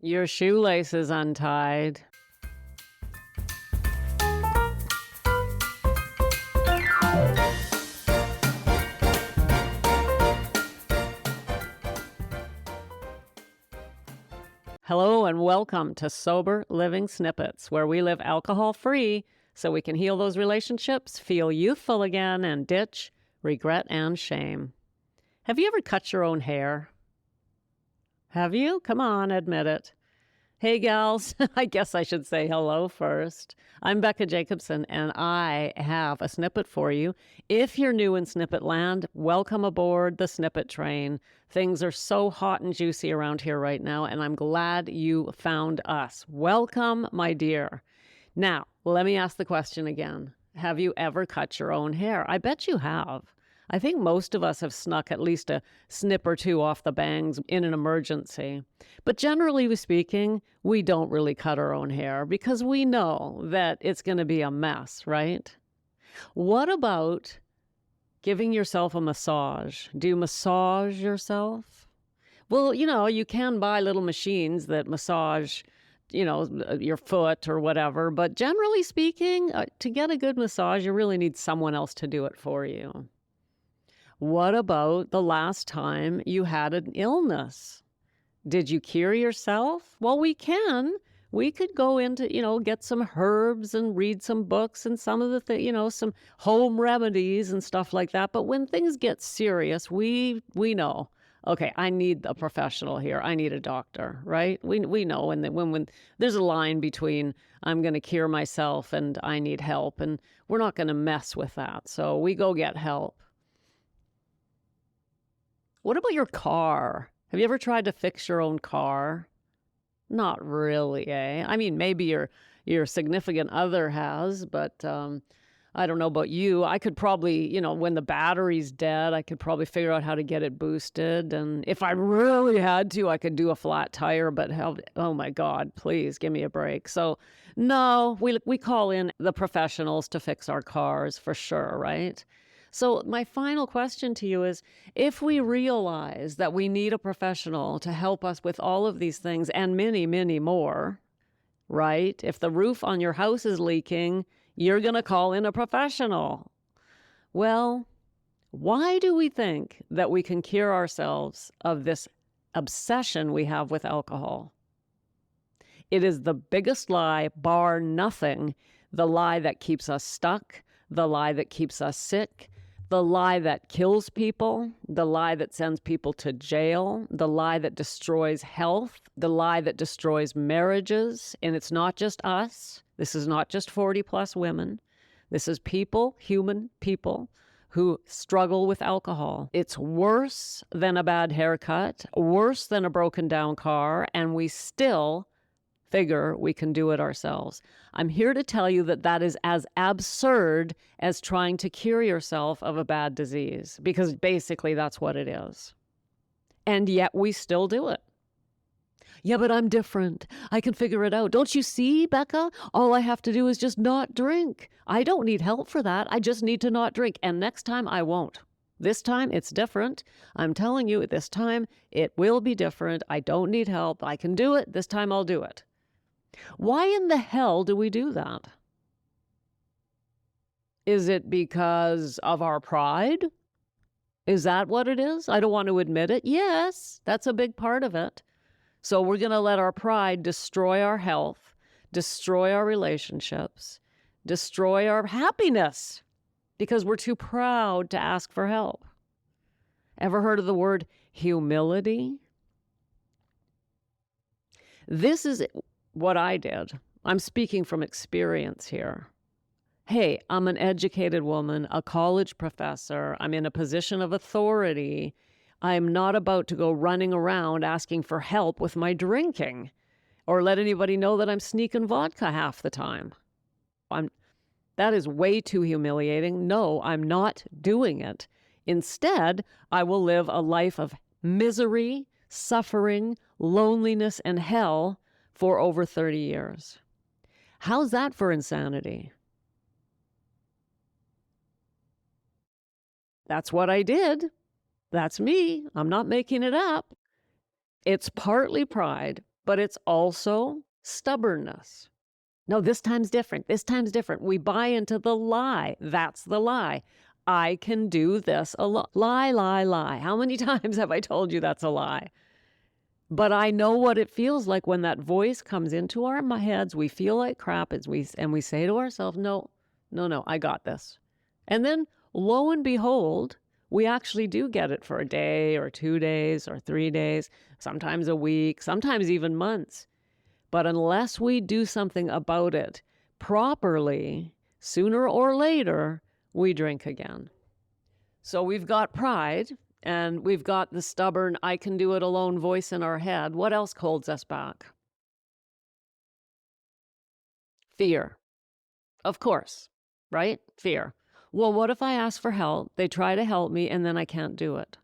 Your shoelace is untied. Hello and welcome to Sober Living Snippets, where we live alcohol-free so we can heal those relationships, feel youthful again, and ditch regret and shame. Have you ever cut your own hair? Have you? Come on, admit it. Hey, gals. I guess I should say hello first. I'm Becca Jacobson, and I have a snippet for you. If you're new in Snippet Land, welcome aboard the Snippet train. Things are so hot and juicy around here right now, and I'm glad you found us. Welcome, my dear. Now, let me ask the question again. Have you ever cut your own hair? I bet you have. I think most of us have snuck at least a snip or two off the bangs in an emergency. But generally speaking, we don't really cut our own hair because we know that it's going to be a mess, right? What about giving yourself a massage? Do you massage yourself? Well, you can buy little machines that massage, your foot or whatever. But generally speaking, to get a good massage, you really need someone else to do it for you. What about the last time you had an illness? Did you cure yourself? Well, we can. We could go into, get some herbs and read some books and some of the, some home remedies and stuff like that. But when things get serious, we know, okay, I need a professional here. I need a doctor, right? We know when there's a line between I'm going to cure myself and I need help, and we're not going to mess with that. So we go get help. What about your car? Have you ever tried to fix your own car? Not really, eh? I mean, maybe your significant other has, but I don't know about you. I could probably, when the battery's dead, I could probably figure out how to get it boosted. And if I really had to, I could do a flat tire, but oh my God, please give me a break. So no, we call in the professionals to fix our cars for sure, right? So my final question to you is, if we realize that we need a professional to help us with all of these things and many, many more, right? If the roof on your house is leaking, you're going to call in a professional. Well, why do we think that we can cure ourselves of this obsession we have with alcohol? It is the biggest lie, bar nothing, the lie that keeps us stuck, the lie that keeps us sick, the lie that kills people, the lie that sends people to jail, the lie that destroys health, the lie that destroys marriages. And it's not just us. This is not just 40-plus women. This is people, human people, who struggle with alcohol. It's worse than a bad haircut, worse than a broken down car, and we still figure we can do it ourselves. I'm here to tell you that that is as absurd as trying to cure yourself of a bad disease, because basically that's what it is. And yet we still do it. Yeah, but I'm different. I can figure it out. Don't you see, Becca? All I have to do is just not drink. I don't need help for that. I just need to not drink. And next time I won't. This time it's different. I'm telling you, this time it will be different. I don't need help. I can do it. This time I'll do it. Why in the hell do we do that? Is it because of our pride? Is that what it is? I don't want to admit it. Yes, that's a big part of it. So we're going to let our pride destroy our health, destroy our relationships, destroy our happiness because we're too proud to ask for help. Ever heard of the word humility? This is what I did. I'm speaking from experience here. Hey, I'm an educated woman, a college professor. I'm in a position of authority. I'm not about to go running around asking for help with my drinking or let anybody know that I'm sneaking vodka half the time. That is way too humiliating. No, I'm not doing it. Instead, I will live a life of misery, suffering, loneliness, and hell for over 30 years. How's that for insanity? That's what I did. That's me. I'm not making it up. It's partly pride, but it's also stubbornness. No, this time's different. This time's different. We buy into the lie. That's the lie. I can do this alone. Lie, lie, lie. How many times have I told you that's a lie? But I know what it feels like when that voice comes into our heads. We feel like crap and we say to ourselves, no, no, no, I got this. And then lo and behold, we actually do get it for a day or 2 days or 3 days, sometimes a week, sometimes even months. But unless we do something about it properly, sooner or later, we drink again. So we've got pride and we've got the stubborn, I can do it alone voice in our head. What else holds us back? Fear. Of course, right? Fear. Well, what if I ask for help? They try to help me and then I can't do it.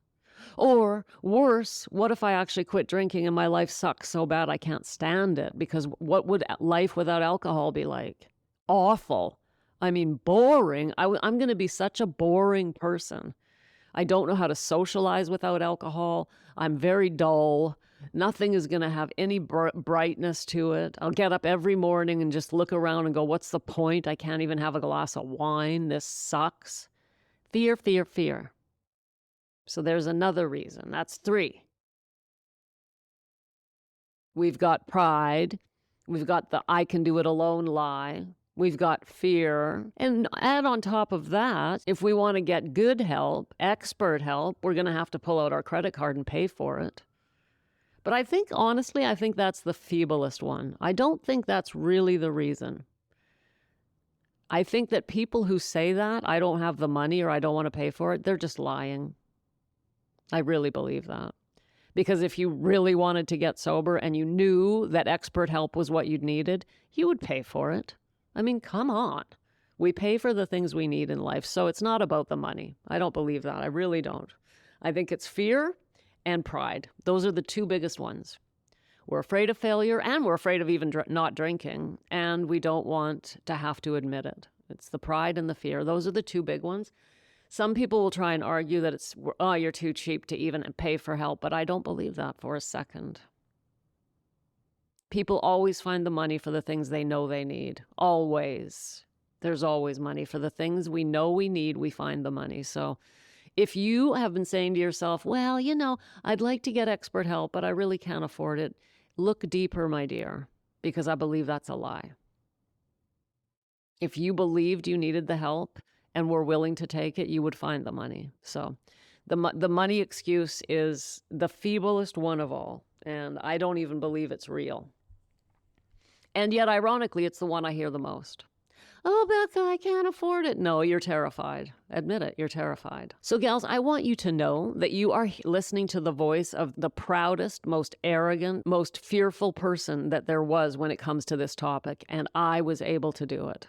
Or worse, what if I actually quit drinking and my life sucks so bad I can't stand it? Because what would life without alcohol be like? Awful. I mean, boring. I'm going to be such a boring person. I don't know how to socialize without alcohol. I'm very dull. Nothing is going to have any brightness to it. I'll get up every morning and just look around and go, what's the point? I can't even have a glass of wine. This sucks. Fear, fear, fear. So there's another reason. That's 3. We've got pride. We've got the I can do it alone lie. We've got fear. And add on top of that, if we want to get good help, expert help, we're going to have to pull out our credit card and pay for it. But honestly, I think that's the feeblest one. I don't think that's really the reason. I think that people who say that, I don't have the money or I don't want to pay for it, they're just lying. I really believe that. Because if you really wanted to get sober and you knew that expert help was what you needed, you would pay for it. I mean, come on. We pay for the things we need in life, so it's not about the money. I don't believe that. I really don't. I think it's fear and pride. Those are the 2 biggest ones. We're afraid of failure and we're afraid of even not drinking, and we don't want to have to admit it. It's the pride and the fear. Those are the 2 big ones. Some people will try and argue that it's, oh, you're too cheap to even pay for help, but I don't believe that for a second. People always find the money for the things they know they need. Always. There's always money for the things we know we need. We find the money. So if you have been saying to yourself, well, I'd like to get expert help, but I really can't afford it. Look deeper, my dear, because I believe that's a lie. If you believed you needed the help and were willing to take it, you would find the money. So the money excuse is the feeblest one of all. And I don't even believe it's real. And yet, ironically, it's the one I hear the most. Oh, Becca, I can't afford it. No, you're terrified. Admit it, you're terrified. So, gals, I want you to know that you are listening to the voice of the proudest, most arrogant, most fearful person that there was when it comes to this topic, and I was able to do it.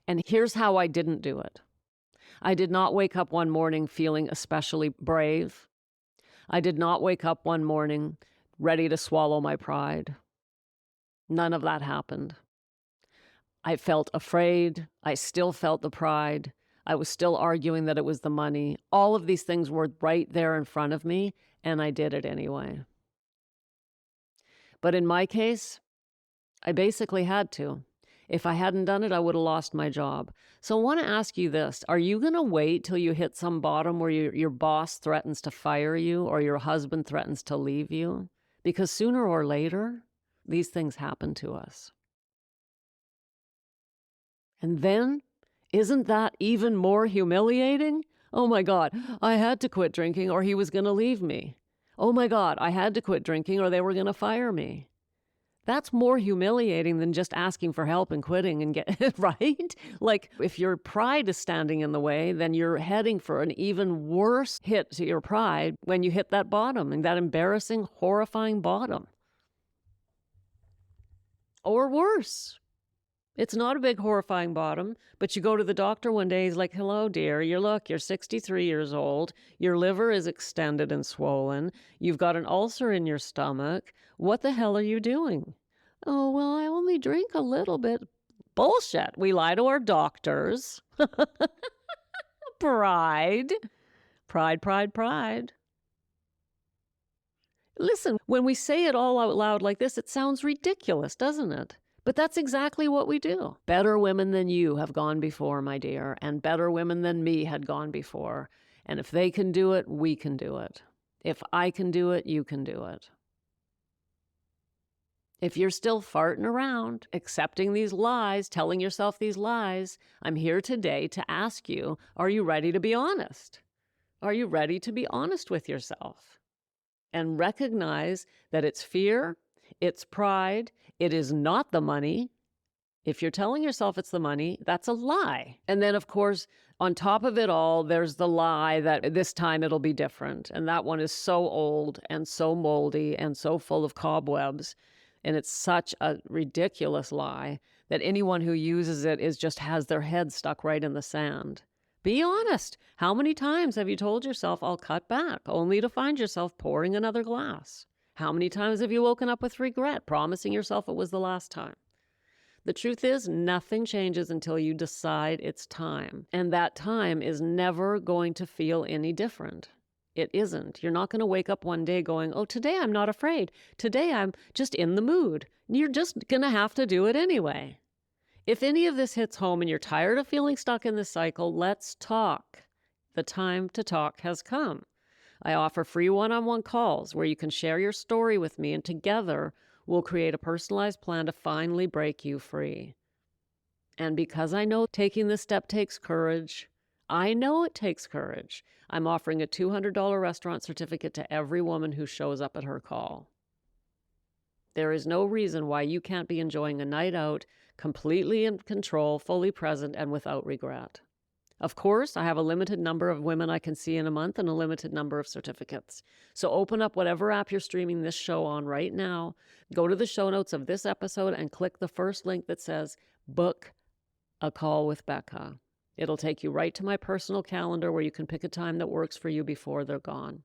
And here's how I didn't do it. I did not wake up one morning feeling especially brave. I did not wake up one morning ready to swallow my pride. None of that happened. I felt afraid. I still felt the pride. I was still arguing that it was the money. All of these things were right there in front of me, and I did it anyway. But in my case, I basically had to. If I hadn't done it, I would have lost my job. So I want to ask you this. Are you going to wait till you hit some bottom where your boss threatens to fire you or your husband threatens to leave you? Because sooner or later, these things happen to us. And then, isn't that even more humiliating? Oh my God, I had to quit drinking or he was going to leave me. Oh my God, I had to quit drinking or they were going to fire me. That's more humiliating than just asking for help and quitting and get it right. Like if your pride is standing in the way, then you're heading for an even worse hit to your pride when you hit that bottom and that embarrassing, horrifying bottom. Or worse. It's not a big horrifying bottom, but you go to the doctor one day, he's like, hello, dear, you're 63 years old, your liver is extended and swollen, you've got an ulcer in your stomach, what the hell are you doing? Oh, well, I only drink a little bit. Bullshit. We lie to our doctors. Pride. Pride, pride, pride. Listen, when we say it all out loud like this, it sounds ridiculous, doesn't it? But that's exactly what we do. Better women than you have gone before, my dear, and better women than me had gone before. And if they can do it, we can do it. If I can do it, you can do it. If you're still farting around, accepting these lies, telling yourself these lies, I'm here today to ask you, are you ready to be honest? Are you ready to be honest with yourself? And recognize that it's fear, it's pride, it is not the money. If you're telling yourself it's the money, that's a lie. And then, of course, on top of it all, there's the lie that this time it'll be different. And that one is so old and so moldy and so full of cobwebs. And it's such a ridiculous lie that anyone who uses it just has their head stuck right in the sand. Be honest. How many times have you told yourself, I'll cut back, only to find yourself pouring another glass? How many times have you woken up with regret, promising yourself it was the last time? The truth is, nothing changes until you decide it's time. And that time is never going to feel any different. It isn't. You're not going to wake up one day going, oh, today I'm not afraid. Today I'm just in the mood. You're just going to have to do it anyway. If any of this hits home and you're tired of feeling stuck in this cycle, let's talk. The time to talk has come. I offer free one-on-one calls where you can share your story with me, and together we'll create a personalized plan to finally break you free. And because I know taking this step takes courage, I know it takes courage, I'm offering a $200 restaurant certificate to every woman who shows up at her call. There is no reason why you can't be enjoying a night out, completely in control, fully present, and without regret. Of course, I have a limited number of women I can see in a month and a limited number of certificates. So open up whatever app you're streaming this show on right now, go to the show notes of this episode and click the first link that says, Book a Call with Becca. It'll take you right to my personal calendar where you can pick a time that works for you before they're gone.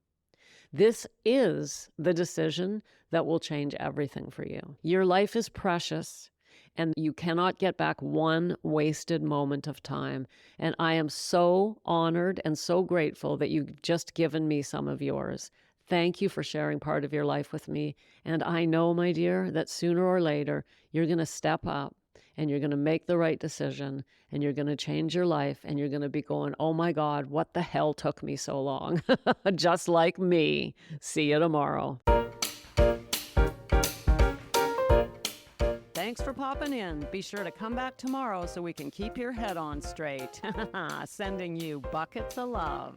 This is the decision that will change everything for you. Your life is precious, and you cannot get back one wasted moment of time. And I am so honored and so grateful that you've just given me some of yours. Thank you for sharing part of your life with me. And I know, my dear, that sooner or later, you're going to step up and you're going to make the right decision and you're going to change your life and you're going to be going, oh my God, what the hell took me so long? Just like me. See you tomorrow. Thanks for popping in. Be sure to come back tomorrow so we can keep your head on straight. Sending you buckets of love.